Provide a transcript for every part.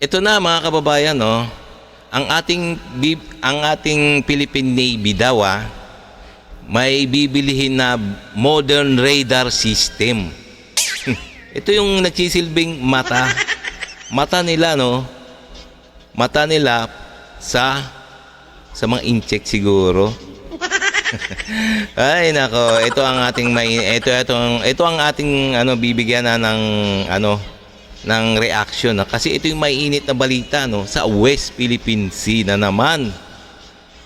Ito na mga kababayan, no. Ang ating Philippine Navy daw may bibilihin na modern radar system. Ito yung nagsisilbing mata nila, no. Mata nila sa mga incheck siguro. Ay nako, ito ang ating ito ang ating bibigyan na ng reaction kasi ito yung maiinit na balita sa West Philippine Sea na naman.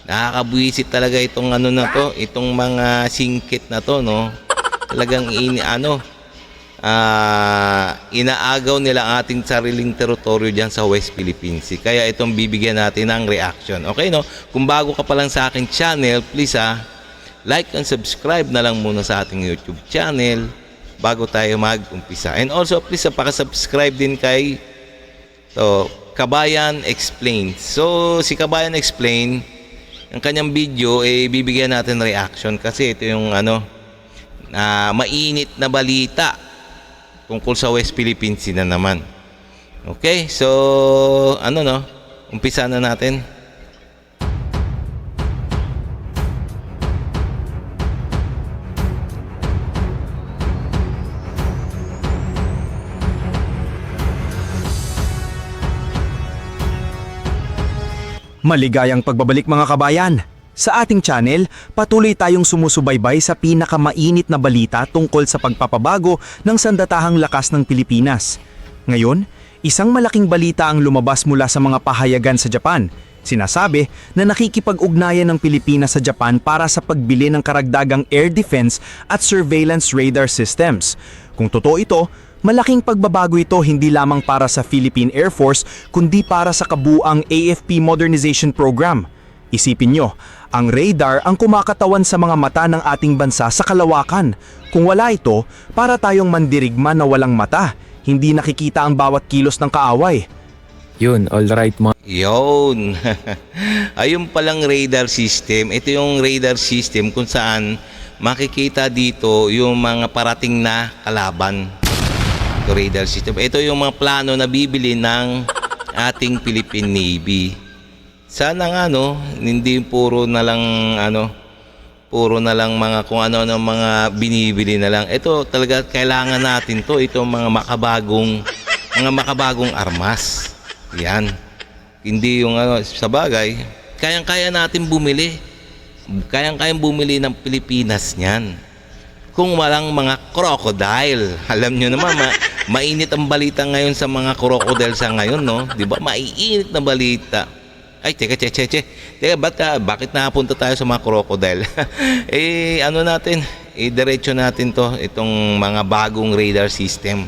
Nakakabuwisit talaga itong itong mga singkit na to, no. Talagang inaagaw nila ang ating sariling teritoryo diyan sa West Philippine Sea. Kaya itong bibigyan natin ng reaction. Okay, no? Kung bago ka pa lang sa aking channel, please like and subscribe na lang muna sa ating YouTube channel bago tayo mag-umpisa. And also please paka-subscribe din kay Kabayan Explain. So si Kabayan Explain, ang kanyang video bibigyan natin reaction kasi ito yung mainit na balita tungkol sa West Philippine Sea na naman. Okay, so umpisa na natin. Maligayang pagbabalik mga kabayan! Sa ating channel, patuloy tayong sumusubaybay sa pinakamainit na balita tungkol sa pagpapabago ng sandatahang lakas ng Pilipinas. Ngayon, isang malaking balita ang lumabas mula sa mga pahayagan sa Japan. Sinasabi na nakikipag-ugnayan ng Pilipinas sa Japan para sa pagbili ng karagdagang air defense at surveillance radar systems. Kung totoo ito, malaking pagbabago ito hindi lamang para sa Philippine Air Force kundi para sa kabuuang AFP Modernization Program. Isipin nyo, ang radar ang kumakatawan sa mga mata ng ating bansa sa kalawakan. Kung wala ito, para tayong mandirigma na walang mata, hindi nakikita ang bawat kilos ng kaaway. Yun, alright mo. Yun. Ayun palang radar system. Ito yung radar system kung saan makikita dito yung mga parating na kalaban. Radar system. Ito yung mga plano na bibili ng ating Philippine Navy. Sana nga hindi puro na lang mga kung ano ng mga binibili na lang. Ito talaga kailangan natin to. Ito mga makabagong armas. Yan. Hindi yung sa bagay, kayang-kaya natin bumili. Kayang-kayang bumili ng Pilipinas niyan. Kung walang mga crocodile. Alam nyo naman, mainit ang balita ngayon sa mga crocodile sa ngayon, no? Di ba? Maiinit na balita. Ay, teka, bakit napunta tayo sa mga crocodile? Diretso natin to, itong mga bagong radar system.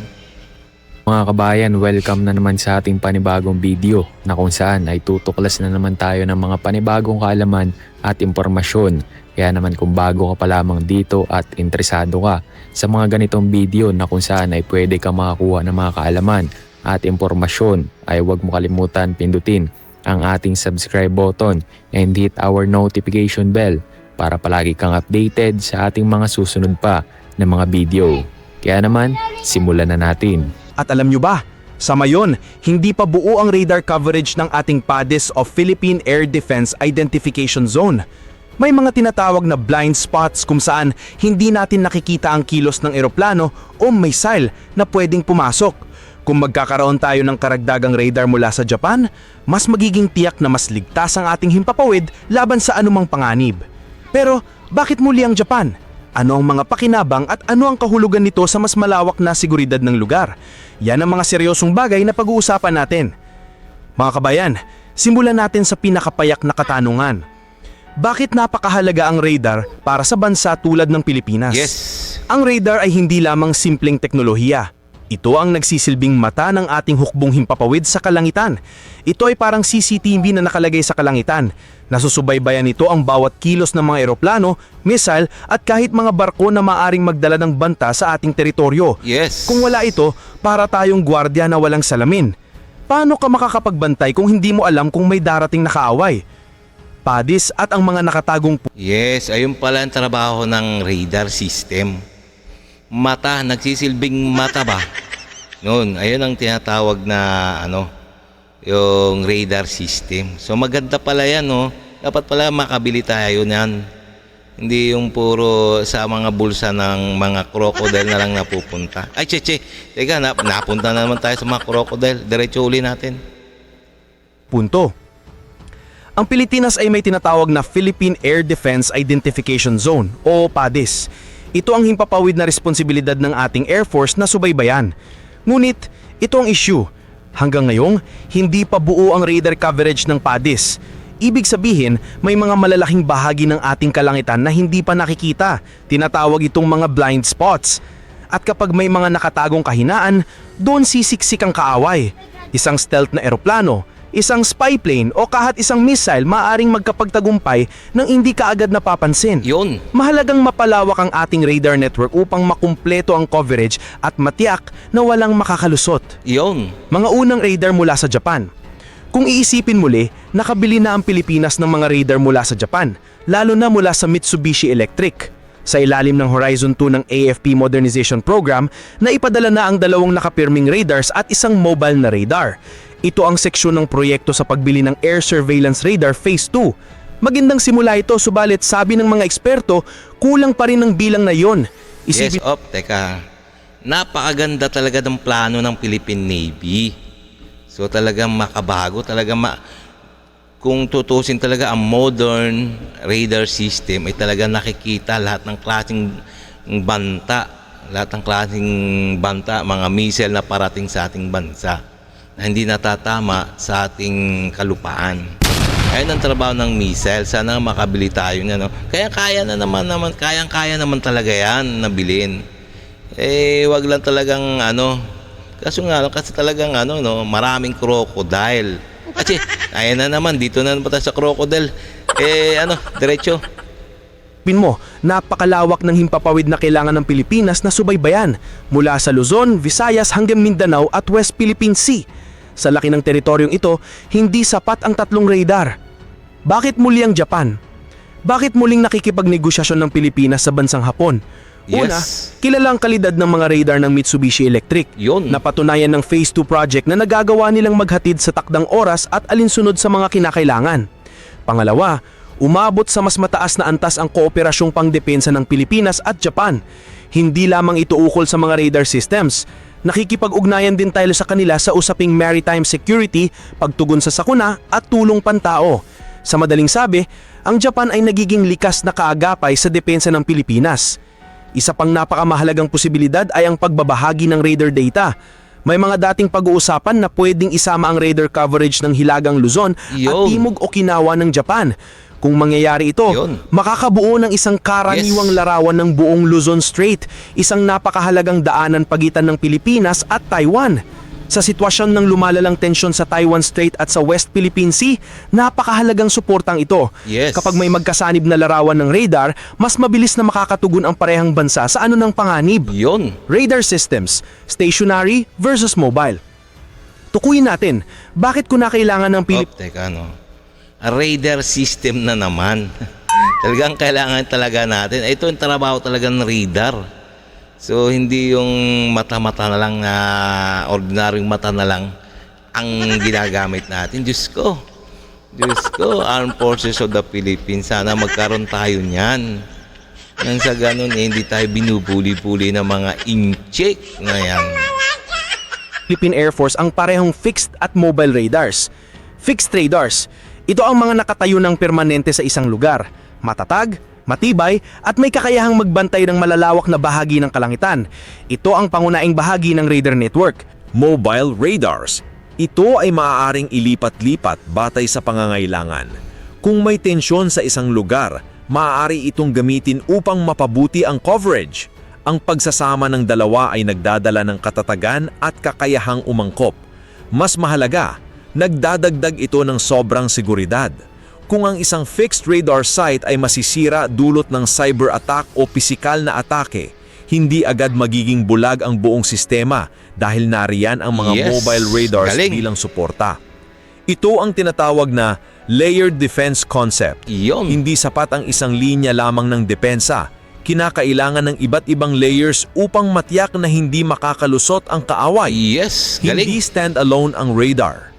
Mga kabayan, welcome na naman sa ating panibagong video na kung saan ay tutuklas na naman tayo ng mga panibagong kaalaman at impormasyon. Kaya naman kung bago ka pa lamang dito at interesado ka sa mga ganitong video na kung saan ay pwede ka makakuha ng mga kaalaman at impormasyon, ay huwag mo kalimutan pindutin ang ating subscribe button and hit our notification bell para palagi kang updated sa ating mga susunod pa na mga video. Kaya naman, simulan na natin. At alam nyo ba, sa mayon, hindi pa buo ang radar coverage ng ating PADIS o Philippine Air Defense Identification Zone. May mga tinatawag na blind spots kung saan hindi natin nakikita ang kilos ng eroplano o missile na pwedeng pumasok. Kung magkakaroon tayo ng karagdagang radar mula sa Japan, mas magiging tiyak na mas ligtas ang ating himpapawid laban sa anumang panganib. Pero bakit muli ang Japan? Ano ang mga pakinabang at ano ang kahulugan nito sa mas malawak na seguridad ng lugar? Yan ang mga seryosong bagay na pag-uusapan natin. Mga kabayan, simulan natin sa pinakapayak na katanungan. Bakit napakahalaga ang radar para sa bansa tulad ng Pilipinas? Yes. Ang radar ay hindi lamang simpleng teknolohiya. Ito ang nagsisilbing mata ng ating hukbong himpapawid sa kalangitan. Ito ay parang CCTV na nakalagay sa kalangitan. Nasusubaybayan nito ang bawat kilos ng mga eroplano, missile at kahit mga barko na maaring magdala ng banta sa ating teritoryo. Yes. Kung wala ito, para tayong gwardiya na walang salamin. Paano ka makakapagbantay kung hindi mo alam kung may darating na kaaway? PADIS at ang mga nakatagong Yes, ayun pala ang trabaho ng radar system. Mata, nagsisilbing mata ba? Noon, ayun ang tinatawag na yung radar system. So maganda pala yan, no? Dapat pala makabili tayo niyan. Hindi yung puro sa mga bulsa ng mga crocodile na lang napupunta. Ay, teka, napunta na naman tayo sa mga crocodile. Diretso uli natin. Punto. Ang Pilipinas ay may tinatawag na Philippine Air Defense Identification Zone o PADIS. Ito ang himpapawid na responsibilidad ng ating Air Force na subaybayan. Ngunit, ito ang issue. Hanggang ngayong, hindi pa buo ang radar coverage ng PADIS. Ibig sabihin, may mga malalaking bahagi ng ating kalangitan na hindi pa nakikita. Tinatawag itong mga blind spots. At kapag may mga nakatagong kahinaan, doon sisiksik ang kaaway. Isang stealth na eroplano, isang spy plane o kahit isang missile maaring magkapagtagumpay nang hindi kaagad napapansin. Yun. Mahalagang mapalawak ang ating radar network upang makumpleto ang coverage at matiyak na walang makakalusot. Yun. Mga unang radar mula sa Japan. Kung iisipin muli, nakabili na ang Pilipinas ng mga radar mula sa Japan, lalo na mula sa Mitsubishi Electric. Sa ilalim ng Horizon 2 ng AFP Modernization Program, naipadala na ang 2 nakapirming radars at isang mobile na radar. Ito ang seksyon ng proyekto sa pagbili ng Air Surveillance Radar Phase 2. Magandang simula ito, subalit sabi ng mga eksperto, kulang pa rin ang bilang na yon. Yes, teka. Napakaganda talaga ng plano ng Philippine Navy. So talagang makabago, kung tutusin talaga ang modern radar system ay talaga nakikita lahat ng klaseng banta, mga missile na parating sa ating bansa na hindi natatama sa ating kalupaan. Ayun ang trabaho ng missile. Sana makabili tayo niya, no? Kaya kayang-kaya naman talaga yan nabilin. Wag lang talagang kasi talagang maraming crocodile. Kasi ayan na naman, dito na naman tayo sa crocodile. Diretso. Mo, napakalawak ng himpapawid na kailangan ng Pilipinas na subaybayan mula sa Luzon, Visayas hanggang Mindanao at West Philippine Sea. Sa laki ng teritoryong ito, hindi sapat ang 3 radar. Bakit muli ang Japan? Bakit muling nakikipagnegosasyon ng Pilipinas sa bansang Hapon? Una, kilala ang kalidad ng mga radar ng Mitsubishi Electric. Yun. Napatunayan ng Phase 2 project na nagagawa nilang maghatid sa takdang oras at alinsunod sa mga kinakailangan. Pangalawa, umabot sa mas mataas na antas ang kooperasyong pangdepensa ng Pilipinas at Japan. Hindi lamang ito ukol sa mga radar systems. Nakikipag-ugnayan din tayo sa kanila sa usaping maritime security, pagtugon sa sakuna at tulong pantao. Sa madaling sabi, ang Japan ay nagiging likas na kaagapay sa depensa ng Pilipinas. Isa pang napakamahalagang posibilidad ay ang pagbabahagi ng radar data. May mga dating pag-uusapan na pwedeng isama ang radar coverage ng Hilagang Luzon at Timog Okinawa ng Japan. Kung mangyayari ito, makakabuo ng isang karaniwang larawan ng buong Luzon Strait, isang napakahalagang daanan pagitan ng Pilipinas at Taiwan. Sa sitwasyon ng lumalalang tensyon sa Taiwan Strait at sa West Philippine Sea, napakahalagang suportang ito. Kapag may magkasanib na larawan ng radar, mas mabilis na makakatugon ang parehang bansa sa anumang panganib. Radar systems, stationary versus mobile. Tukuyin natin, bakit kinakailangan ng radar system na naman. Talagang kailangan talaga natin. Ito yung trabaho talaga ng radar. So hindi yung mata-mata na lang na ordinaryong mata na lang ang ginagamit natin. Diyos ko, Armed Forces of the Philippines, sana magkaroon tayo niyan. Nang sa ganun hindi tayo binubuli-buli ng mga incheck na yan. Philippine Air Force ang parehong fixed at mobile radars. Fixed radars, ito ang mga nakatayo ng permanente sa isang lugar, matatag, matibay at may kakayahang magbantay ng malalawak na bahagi ng kalangitan. Ito ang pangunahing bahagi ng radar network. Mobile radars. Ito ay maaaring ilipat-lipat batay sa pangangailangan. Kung may tensyon sa isang lugar, maaari itong gamitin upang mapabuti ang coverage. Ang pagsasama ng dalawa ay nagdadala ng katatagan at kakayahang umangkop. Mas mahalaga, nagdadagdag ito ng sobrang seguridad. Kung ang isang fixed radar site ay masisira dulot ng cyber attack o pisikal na atake, hindi agad magiging bulag ang buong sistema dahil nariyan ang mga mobile radars bilang suporta. Ito ang tinatawag na layered defense concept. Hindi sapat ang isang linya lamang ng depensa. Kinakailangan ng iba't ibang layers upang matiyak na hindi makakalusot ang kaaway. Hindi stand-alone ang radar.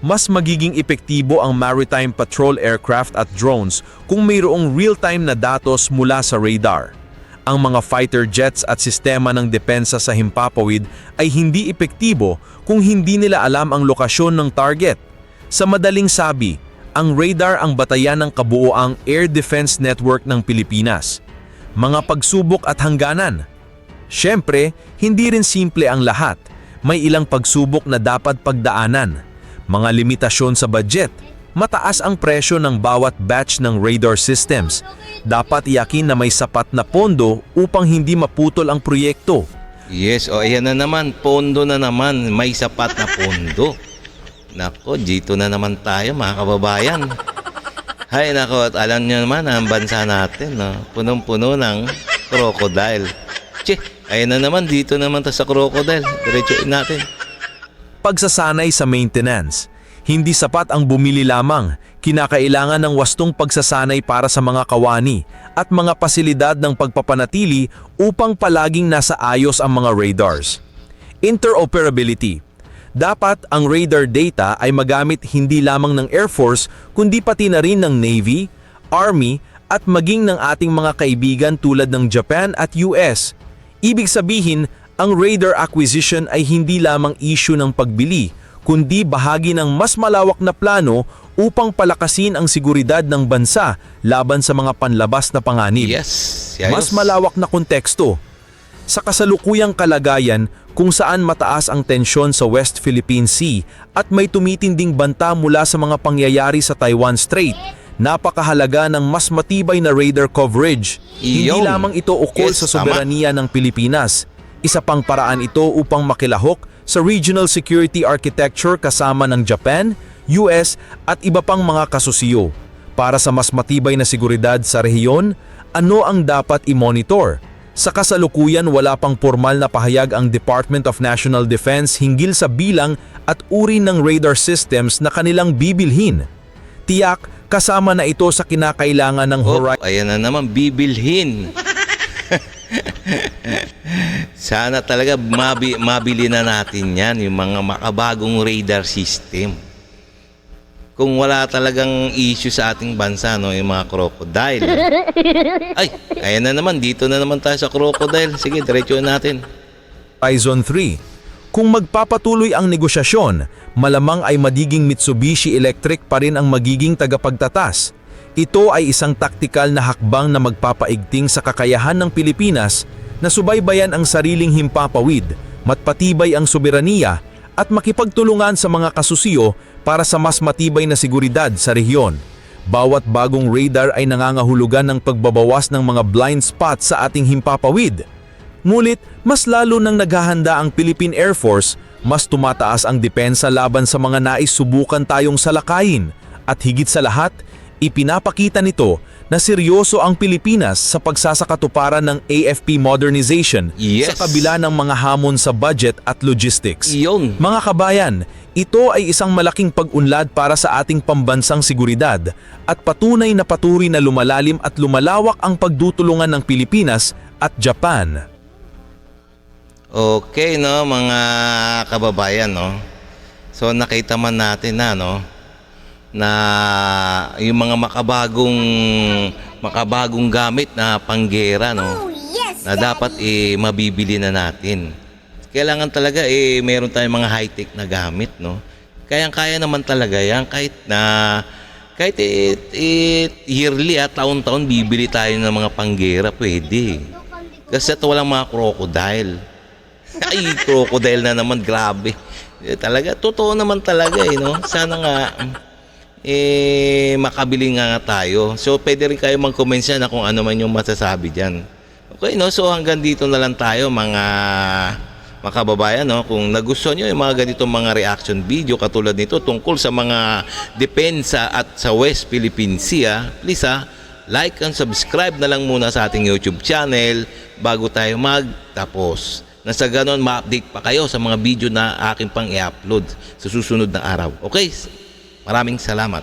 mas magiging epektibo ang maritime patrol aircraft at drones kung mayroong real-time na datos mula sa radar. Ang mga fighter jets at sistema ng depensa sa himpapawid ay hindi epektibo kung hindi nila alam ang lokasyon ng target. Sa madaling sabi, ang radar ang batayan ng kabuoang air defense network ng Pilipinas. Mga pagsubok at hangganan. Siyempre, hindi rin simple ang lahat. May ilang pagsubok na dapat pagdaanan. Mga limitasyon sa budget, mataas ang presyo ng bawat batch ng radar systems. Dapat iyakin na may sapat na pondo upang hindi maputol ang proyekto. Yes, o ayan na naman, pondo na naman, may sapat na pondo. Nako, dito na naman tayo mga kababayan. Hay nako, at alam niyo naman ang bansa natin, no? Punong-puno ng crocodile. Che, ayan na naman, dito naman ta sa crocodile. Diretsuin natin. Pagsasanay sa maintenance. Hindi sapat ang bumili lamang, kinakailangan ng wastong pagsasanay para sa mga kawani at mga pasilidad ng pagpapanatili upang palaging nasa ayos ang mga radars. Interoperability. Dapat ang radar data ay magamit hindi lamang ng Air Force kundi pati na rin ng Navy, Army at maging ng ating mga kaibigan tulad ng Japan at US. Ibig sabihin, ang radar acquisition ay hindi lamang issue ng pagbili, kundi bahagi ng mas malawak na plano upang palakasin ang seguridad ng bansa laban sa mga panlabas na panganib. Yes. Mas malawak na konteksto. Sa kasalukuyang kalagayan kung saan mataas ang tensyon sa West Philippine Sea at may tumitinding banta mula sa mga pangyayari sa Taiwan Strait, napakahalaga ng mas matibay na radar coverage. Hindi Iyon. lamang ito ukol Yes, sa soberanya ng Pilipinas. Isa pang paraan ito upang makilahok sa regional security architecture kasama ng Japan, US at iba pang mga kasusiyo. Para sa mas matibay na seguridad sa rehiyon, ano ang dapat i-monitor? Sa kasalukuyan wala pang formal na pahayag ang Department of National Defense hinggil sa bilang at uri ng radar systems na kanilang bibilhin. Tiyak, kasama na ito sa kinakailangan ng Horizon. Ayan na naman, bibilhin. Sana talaga mabili na natin yan, yung mga makabagong radar system. Kung wala talagang issue sa ating bansa, no, yung mga crocodile. Ay, ayan na naman, dito na naman tayo sa crocodile. Sige, diretsuin natin. Horizon 3. Kung magpapatuloy ang negosasyon, malamang ay magiging Mitsubishi Electric pa rin ang magiging tagapagtatas. Ito ay isang taktikal na hakbang na magpapaigting sa kakayahan ng Pilipinas na subaybayan ang sariling himpapawid, matpatibay ang soberaniya at makipagtulungan sa mga kasusiyo para sa mas matibay na seguridad sa rehiyon. Bawat bagong radar ay nangangahulugan ng pagbabawas ng mga blind spots sa ating himpapawid. Ngunit, mas lalo nang naghahanda ang Philippine Air Force, mas tumataas ang depensa laban sa mga nais subukan tayong salakayin. At higit sa lahat, ipinapakita nito na seryoso ang Pilipinas sa pagsasakatuparan ng AFP modernization Yes. sa kabila ng mga hamon sa budget at logistics. Iyon. Mga kabayan, ito ay isang malaking pag-unlad para sa ating pambansang seguridad at patunay na patuloy na lumalalim at lumalawak ang pagdutulungan ng Pilipinas at Japan. Okay, no, mga kababayan, no. So nakita man natin na, no, na yung mga makabagong gamit na panggera, no, na dapat mabibili na natin. Kailangan talaga meron tayong mga high-tech na gamit, no. Kayang-kaya naman talaga yan kahit yearly taon-taon bibili tayo ng mga panggera, pwede. Kasi ito walang mga crocodile. Ay, crocodile na naman, grabe. Talaga, totoo naman talaga, no? Sana nga, makabili nga tayo. So, pwede rin kayo mag-comment siya na kung ano man yung masasabi dyan. Okay, no? So, hanggang dito na lang tayo, mga kababayan, no? Kung nagustuhan nyo yung mga ganitong mga reaction video katulad nito tungkol sa mga depensa at sa West Philippine Sea, please, like and subscribe na lang muna sa ating YouTube channel bago tayo magtapos. Na sa ganon, ma-update pa kayo sa mga video na aking pang i-upload sa susunod na araw. Okay? Maraming salamat.